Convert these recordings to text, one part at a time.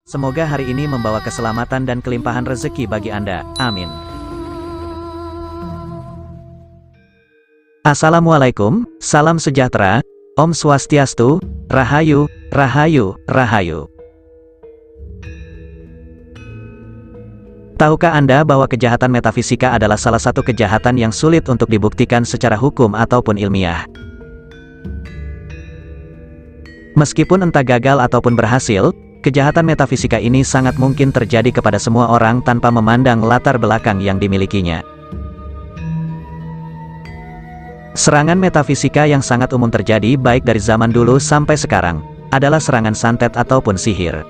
Semoga hari ini membawa keselamatan dan kelimpahan rezeki bagi Anda. Amin. Assalamualaikum, salam sejahtera, Om Swastiastu, Rahayu, Rahayu, Rahayu. Tahukah Anda bahwa kejahatan metafisika adalah salah satu kejahatan yang sulit untuk dibuktikan secara hukum ataupun ilmiah? Meskipun entah gagal ataupun berhasil, kejahatan metafisika ini sangat mungkin terjadi kepada semua orang tanpa memandang latar belakang yang dimilikinya. Serangan metafisika yang sangat umum terjadi baik dari zaman dulu sampai sekarang, adalah serangan santet ataupun sihir.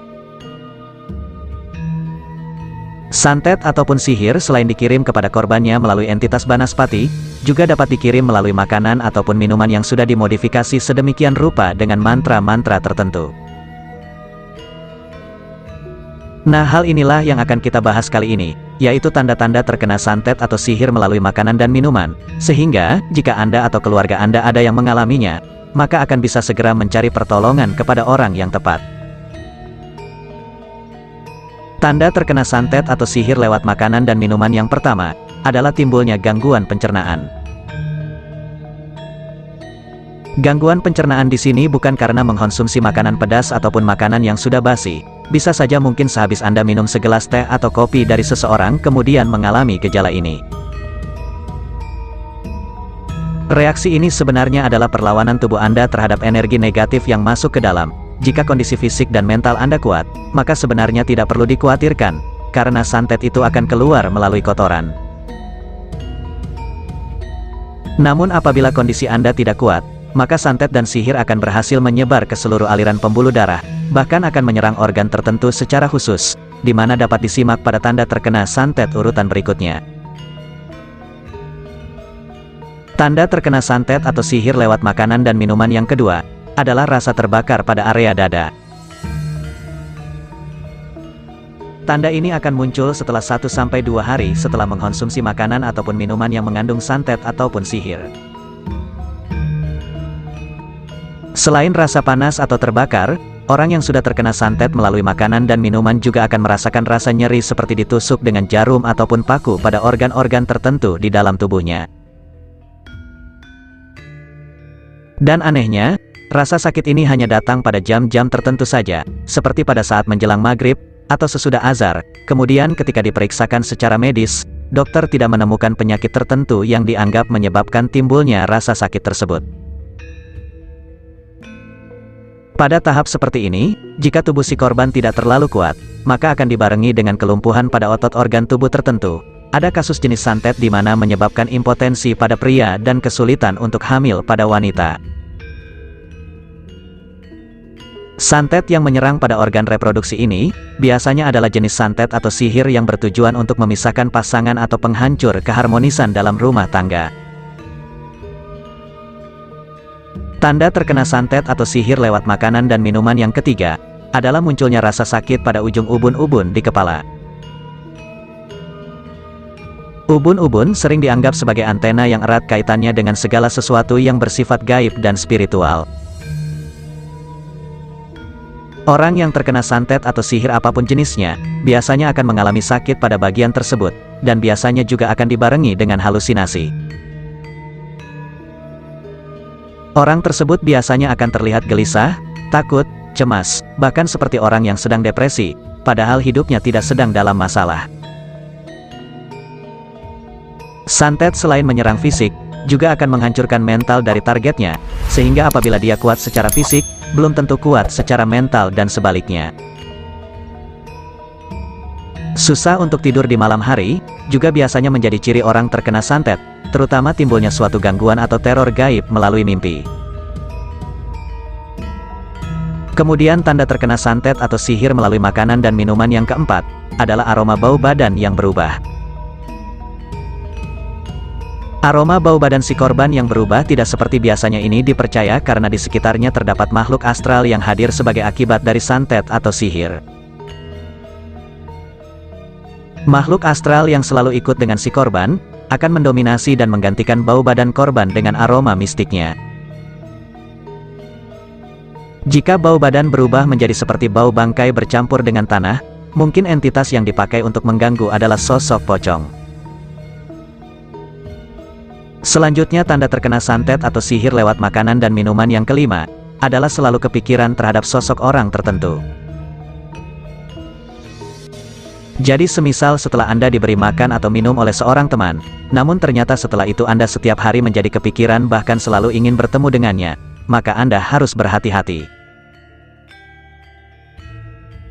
Santet ataupun sihir selain dikirim kepada korbannya melalui entitas banaspati, juga dapat dikirim melalui makanan ataupun minuman yang sudah dimodifikasi sedemikian rupa dengan mantra-mantra tertentu. Nah, hal inilah yang akan kita bahas kali ini, yaitu tanda-tanda terkena santet atau sihir melalui makanan dan minuman, sehingga, jika Anda atau keluarga Anda ada yang mengalaminya, maka akan bisa segera mencari pertolongan kepada orang yang tepat. Tanda terkena santet atau sihir lewat makanan dan minuman yang pertama, adalah timbulnya gangguan pencernaan. Gangguan pencernaan di sini bukan karena mengkonsumsi makanan pedas ataupun makanan yang sudah basi. Bisa saja mungkin sehabis Anda minum segelas teh atau kopi dari seseorang kemudian mengalami gejala ini. Reaksi ini sebenarnya adalah perlawanan tubuh Anda terhadap energi negatif yang masuk ke dalam. Jika kondisi fisik dan mental Anda kuat, maka sebenarnya tidak perlu dikhawatirkan, karena santet itu akan keluar melalui kotoran. Namun apabila kondisi Anda tidak kuat, maka santet dan sihir akan berhasil menyebar ke seluruh aliran pembuluh darah, bahkan akan menyerang organ tertentu secara khusus, di mana dapat disimak pada tanda terkena santet urutan berikutnya. Tanda terkena santet atau sihir lewat makanan dan minuman yang kedua, adalah rasa terbakar pada area dada. Tanda ini akan muncul setelah 1-2 hari setelah mengkonsumsi makanan ataupun minuman yang mengandung santet ataupun sihir. Selain rasa panas atau terbakar, orang yang sudah terkena santet melalui makanan dan minuman juga akan merasakan rasa nyeri seperti ditusuk dengan jarum ataupun paku pada organ-organ tertentu di dalam tubuhnya. Dan anehnya, rasa sakit ini hanya datang pada jam-jam tertentu saja, seperti pada saat menjelang maghrib, atau sesudah azhar. Kemudian ketika diperiksakan secara medis, dokter tidak menemukan penyakit tertentu yang dianggap menyebabkan timbulnya rasa sakit tersebut. Pada tahap seperti ini, jika tubuh si korban tidak terlalu kuat, maka akan dibarengi dengan kelumpuhan pada otot organ tubuh tertentu. Ada kasus jenis santet di mana menyebabkan impotensi pada pria dan kesulitan untuk hamil pada wanita. Santet yang menyerang pada organ reproduksi ini, biasanya adalah jenis santet atau sihir yang bertujuan untuk memisahkan pasangan atau penghancur keharmonisan dalam rumah tangga. Tanda terkena santet atau sihir lewat makanan dan minuman yang ketiga, adalah munculnya rasa sakit pada ujung ubun-ubun di kepala. Ubun-ubun sering dianggap sebagai antena yang erat kaitannya dengan segala sesuatu yang bersifat gaib dan spiritual. Orang yang terkena santet atau sihir apapun jenisnya, biasanya akan mengalami sakit pada bagian tersebut, dan biasanya juga akan dibarengi dengan halusinasi. Orang tersebut biasanya akan terlihat gelisah, takut, cemas, bahkan seperti orang yang sedang depresi, padahal hidupnya tidak sedang dalam masalah. Santet selain menyerang fisik, juga akan menghancurkan mental dari targetnya, sehingga apabila dia kuat secara fisik, belum tentu kuat secara mental dan sebaliknya. Susah untuk tidur di malam hari, juga biasanya menjadi ciri orang terkena santet, terutama timbulnya suatu gangguan atau teror gaib melalui mimpi. Kemudian tanda terkena santet atau sihir melalui makanan dan minuman yang keempat, adalah aroma bau badan yang berubah. Aroma bau badan si korban yang berubah tidak seperti biasanya ini dipercaya karena di sekitarnya terdapat makhluk astral yang hadir sebagai akibat dari santet atau sihir. Makhluk astral yang selalu ikut dengan si korban, akan mendominasi dan menggantikan bau badan korban dengan aroma mistiknya. Jika bau badan berubah menjadi seperti bau bangkai bercampur dengan tanah, mungkin entitas yang dipakai untuk mengganggu adalah sosok pocong. Selanjutnya tanda terkena santet atau sihir lewat makanan dan minuman yang kelima, adalah selalu kepikiran terhadap sosok orang tertentu. Jadi semisal setelah Anda diberi makan atau minum oleh seorang teman, namun ternyata setelah itu Anda setiap hari menjadi kepikiran bahkan selalu ingin bertemu dengannya, maka Anda harus berhati-hati.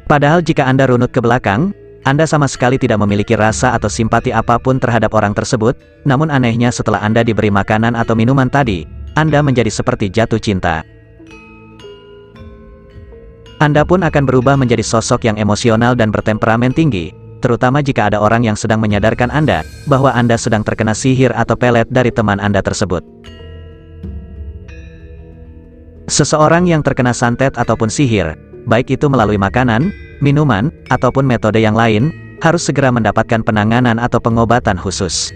Padahal jika Anda runut ke belakang, Anda sama sekali tidak memiliki rasa atau simpati apapun terhadap orang tersebut, namun anehnya setelah Anda diberi makanan atau minuman tadi, Anda menjadi seperti jatuh cinta. Anda pun akan berubah menjadi sosok yang emosional dan bertemperamen tinggi, terutama jika ada orang yang sedang menyadarkan Anda, bahwa Anda sedang terkena sihir atau pelet dari teman Anda tersebut. Seseorang yang terkena santet ataupun sihir, baik itu melalui makanan, minuman, ataupun metode yang lain, harus segera mendapatkan penanganan atau pengobatan khusus.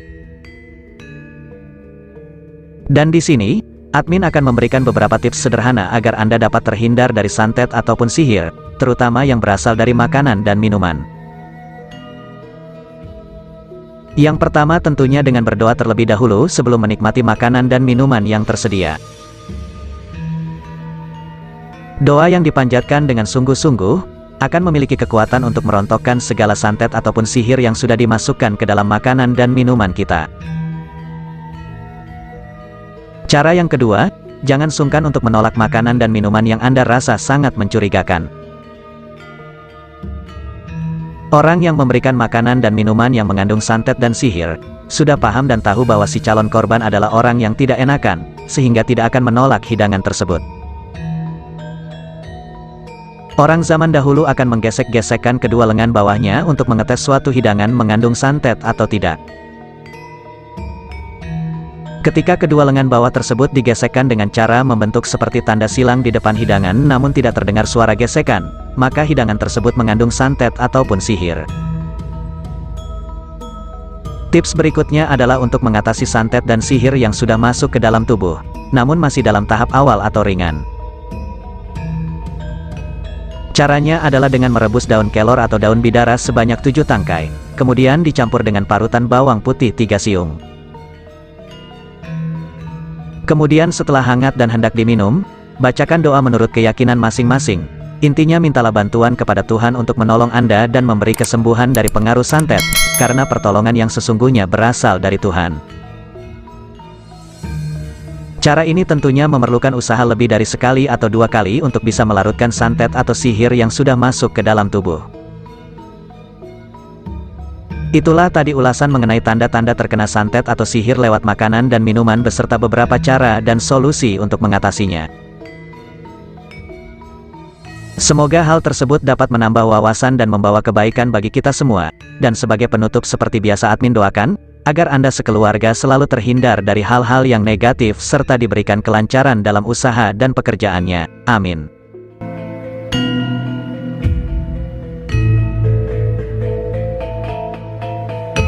Dan di sini, admin akan memberikan beberapa tips sederhana agar Anda dapat terhindar dari santet ataupun sihir, terutama yang berasal dari makanan dan minuman. Yang pertama tentunya dengan berdoa terlebih dahulu sebelum menikmati makanan dan minuman yang tersedia. Doa yang dipanjatkan dengan sungguh-sungguh, akan memiliki kekuatan untuk merontokkan segala santet ataupun sihir yang sudah dimasukkan ke dalam makanan dan minuman kita. Cara yang kedua, jangan sungkan untuk menolak makanan dan minuman yang Anda rasa sangat mencurigakan. Orang yang memberikan makanan dan minuman yang mengandung santet dan sihir, sudah paham dan tahu bahwa si calon korban adalah orang yang tidak enakan, sehingga tidak akan menolak hidangan tersebut. Orang zaman dahulu akan menggesek-gesekkan kedua lengan bawahnya untuk mengetes suatu hidangan mengandung santet atau tidak. Ketika kedua lengan bawah tersebut digesekkan dengan cara membentuk seperti tanda silang di depan hidangan namun tidak terdengar suara gesekan, maka hidangan tersebut mengandung santet ataupun sihir. Tips berikutnya adalah untuk mengatasi santet dan sihir yang sudah masuk ke dalam tubuh, namun masih dalam tahap awal atau ringan. Caranya adalah dengan merebus daun kelor atau daun bidara sebanyak 7 tangkai, kemudian dicampur dengan parutan bawang putih 3 siung. Kemudian setelah hangat dan hendak diminum, bacakan doa menurut keyakinan masing-masing. Intinya mintalah bantuan kepada Tuhan untuk menolong Anda dan memberi kesembuhan dari pengaruh santet, karena pertolongan yang sesungguhnya berasal dari Tuhan. Cara ini tentunya memerlukan usaha lebih dari sekali atau 2 kali untuk bisa melarutkan santet atau sihir yang sudah masuk ke dalam tubuh. Itulah tadi ulasan mengenai tanda-tanda terkena santet atau sihir lewat makanan dan minuman beserta beberapa cara dan solusi untuk mengatasinya. Semoga hal tersebut dapat menambah wawasan dan membawa kebaikan bagi kita semua, dan sebagai penutup seperti biasa admin doakan, agar Anda sekeluarga selalu terhindar dari hal-hal yang negatif serta diberikan kelancaran dalam usaha dan pekerjaannya. Amin.